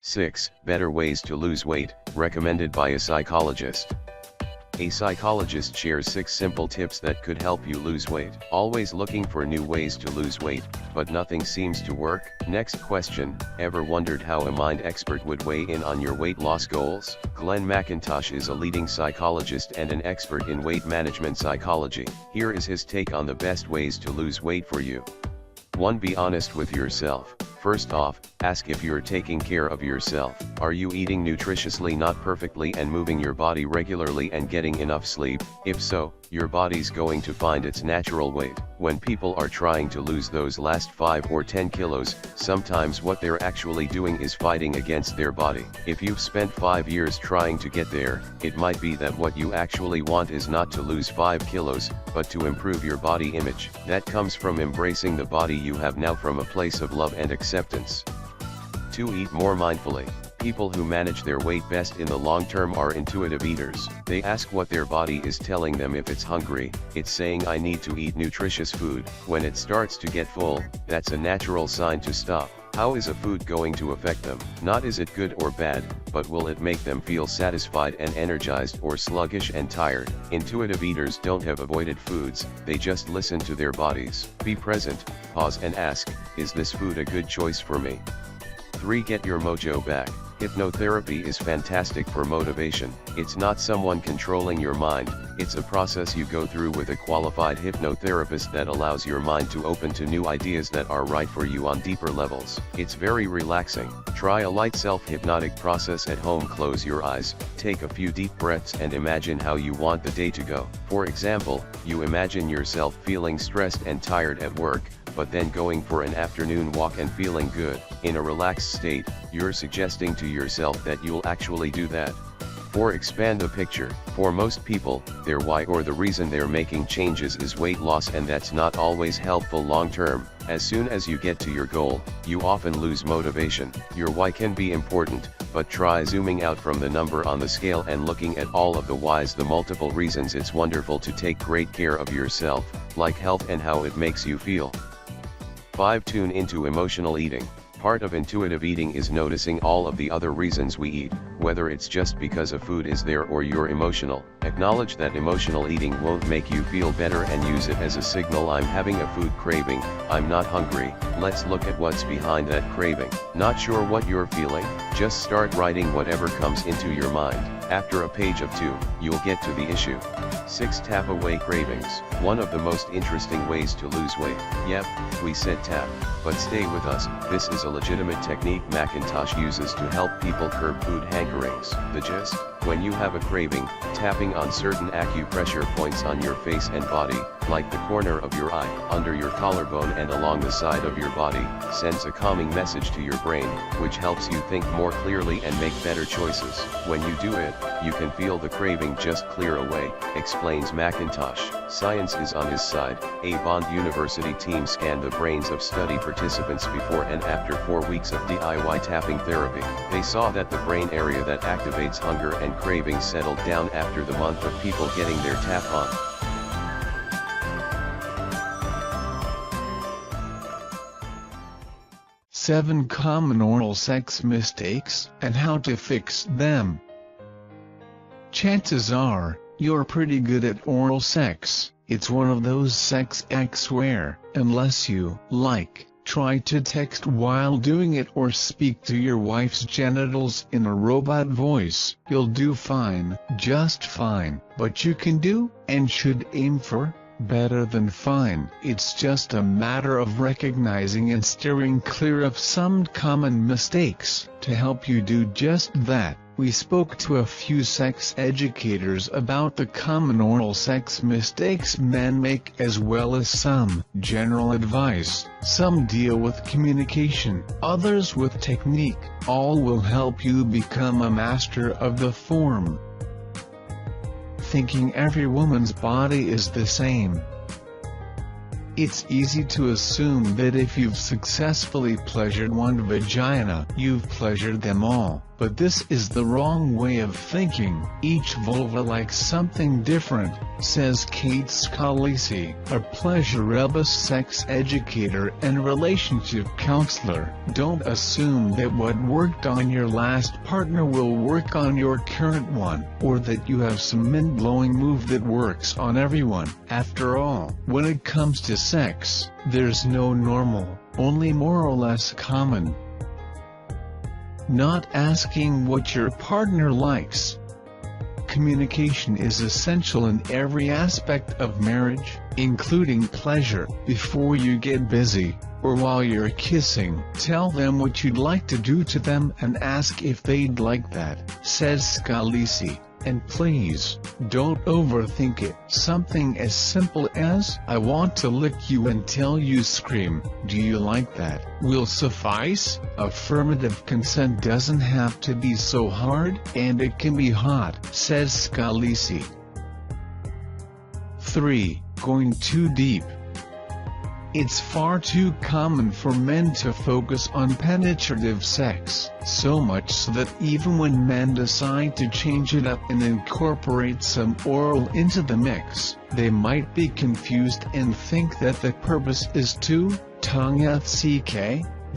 6. Better ways to lose weight, recommended by a psychologist. A psychologist shares 6 simple tips that could help you lose weight. Always looking for new ways to lose weight, but nothing seems to work? Next question, ever wondered how a mind expert would weigh in on your weight loss goals? Glenn McIntosh is a leading psychologist and an expert in weight management psychology. Here is his take on the best ways to lose weight for you. 1. Be honest with yourself. First off, ask if you're taking care of yourself. Are you eating nutritiously, not perfectly, and moving your body regularly and getting enough sleep? If so, your body's going to find its natural weight. When people are trying to lose those last 5 or 10 kilos, sometimes what they're actually doing is fighting against their body. If you've spent 5 years trying to get there, it might be that what you actually want is not to lose 5 kilos, but to improve your body image. That comes from embracing the body you have now from a place of love and acceptance. 2. Eat more mindfully. People who manage their weight best in the long term are intuitive eaters. They ask what their body is telling them. If it's hungry, it's saying I need to eat nutritious food. When it starts to get full, that's a natural sign to stop. How is a food going to affect them? Not is it good or bad, but will it make them feel satisfied and energized, or sluggish and tired? Intuitive eaters don't have avoided foods, they just listen to their bodies. Be present, pause and ask, is this food a good choice for me? 3. Get your mojo back. Hypnotherapy is fantastic for motivation. It's not someone controlling your mind, it's a process you go through with a qualified hypnotherapist that allows your mind to open to new ideas that are right for you on deeper levels. It's very relaxing. Try a light self-hypnotic process at home. Close your eyes, take a few deep breaths and imagine how you want the day to go. For example, you imagine yourself feeling stressed and tired at work, but then going for an afternoon walk and feeling good. In a relaxed state, you're suggesting to yourself that you'll actually do that. 4. Expand the picture. For most people, their why or the reason they're making changes is weight loss, and that's not always helpful long term. As soon as you get to your goal, you often lose motivation. Your why can be important, but try zooming out from the number on the scale and looking at all of the whys, the multiple reasons it's wonderful to take great care of yourself, like health and how it makes you feel. 5. Tune into emotional eating. Part of intuitive eating is noticing all of the other reasons we eat, whether it's just because a food is there or you're emotional. Acknowledge that emotional eating won't make you feel better and use it as a signal. I'm having a food craving, I'm not hungry. Let's look at what's behind that craving. Not sure what you're feeling? Just start writing whatever comes into your mind. After a page of 2, you'll get to the issue. 6. Tap away cravings. One of the most interesting ways to lose weight. Yep, we said tap, but stay with us. This is a legitimate technique McIntosh uses to help people curb food hankerings. The gist? When you have a craving, tapping on certain acupressure points on your face and body, like the corner of your eye, under your collarbone and along the side of your body, sends a calming message to your brain, which helps you think more clearly and make better choices. When you do it, you can feel the craving just clear away, explains McIntosh. Science is on his side. A Bond University team scanned the brains of study participants before and after 4 weeks of DIY tapping therapy. They saw that the brain area that activates hunger and craving settled down after the month of people getting their tap on. Seven common oral sex mistakes and how to fix them. Chances are, you're pretty good at oral sex. It's one of those sex acts where, unless you try to text while doing it or speak to your wife's genitals in a robot voice, you'll do fine, just fine. But you can do, and should aim for, better than fine. It's just a matter of recognizing and steering clear of some common mistakes. To help you do just that, we spoke to a few sex educators about the common oral sex mistakes men make, as well as some general advice. Some deal with communication, others with technique. All will help you become a master of the form. Thinking every woman's body is the same. It's easy to assume that if you've successfully pleasured one vagina, you've pleasured them all. But this is the wrong way of thinking. Each vulva likes something different, says Kate Scalisi, a pleasurable sex educator and relationship counselor. Don't assume that what worked on your last partner will work on your current one, or that you have some mind-blowing move that works on everyone. After all, when it comes to sex, there's no normal, only more or less common. Not asking what your partner likes. Communication is essential in every aspect of marriage, including pleasure. Before you get busy, or while you're kissing, tell them what you'd like to do to them and ask if they'd like that, says Scalisi. And please, don't overthink it. Something as simple as, "I want to lick you until you scream, do you like that?" will suffice. Affirmative consent doesn't have to be so hard, and it can be hot, says Scalisi. 3. Going too deep. It's far too common for men to focus on penetrative sex, so much so that even when men decide to change it up and incorporate some oral into the mix, they might be confused and think that the purpose is to tongue out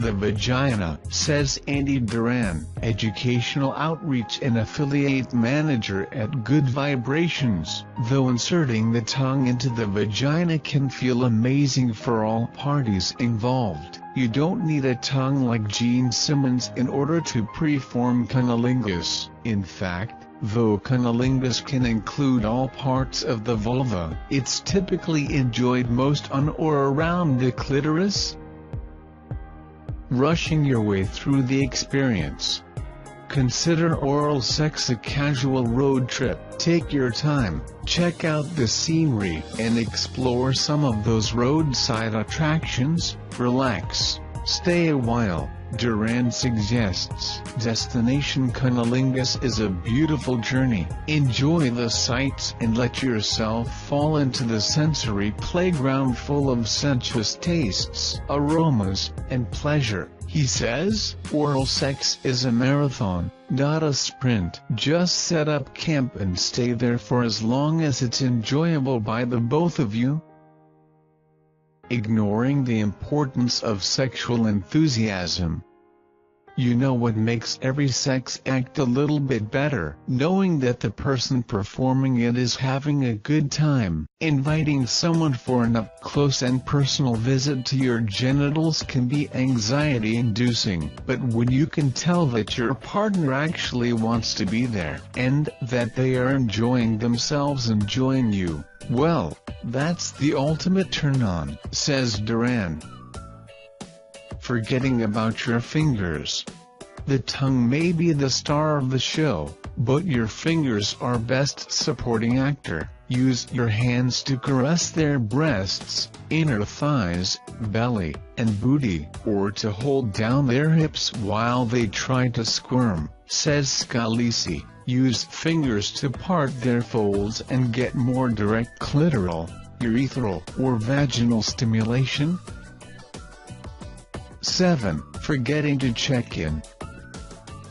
the vagina, says Andy Duran, educational outreach and affiliate manager at Good Vibrations. Though inserting the tongue into the vagina can feel amazing for all parties involved, you don't need a tongue like Gene Simmons in order to perform cunnilingus. In fact, though cunnilingus can include all parts of the vulva, it's typically enjoyed most on or around the clitoris. Rushing your way through the experience. Consider oral sex a casual road trip. Take your time, check out the scenery, and explore some of those roadside attractions. Relax, stay a while. Duran suggests Destination Cunnilingus is a beautiful journey. Enjoy the sights and let yourself fall into the sensory playground full of sensuous tastes, aromas, and pleasure. He says, oral sex is a marathon, not a sprint. Just set up camp and stay there for as long as it's enjoyable by the both of you. Ignoring the importance of sexual enthusiasm. You know what makes every sex act a little bit better? Knowing that the person performing it is having a good time. Inviting someone for an up-close and personal visit to your genitals can be anxiety-inducing, but when you can tell that your partner actually wants to be there, and that they are enjoying themselves enjoying you, well, that's the ultimate turn-on, says Duran. Forgetting about your fingers. The tongue may be the star of the show, but your fingers are best supporting actor. Use your hands to caress their breasts, inner thighs, belly, and booty, or to hold down their hips while they try to squirm, says Scalisi. Use fingers to part their folds and get more direct clitoral, urethral, or vaginal stimulation. 7. Forgetting to check in.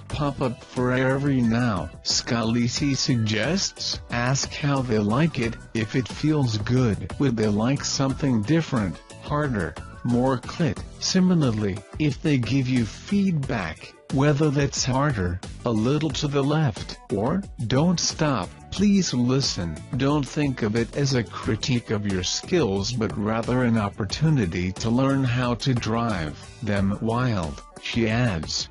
Pop up for every now. Scalisi suggests, ask how they like it. If it feels good, would they like something different, harder, more clit? Similarly, if they give you feedback, whether that's harder, a little to the left, or don't stop, please listen. Don't think of it as a critique of your skills but rather an opportunity to learn how to drive them wild, she adds.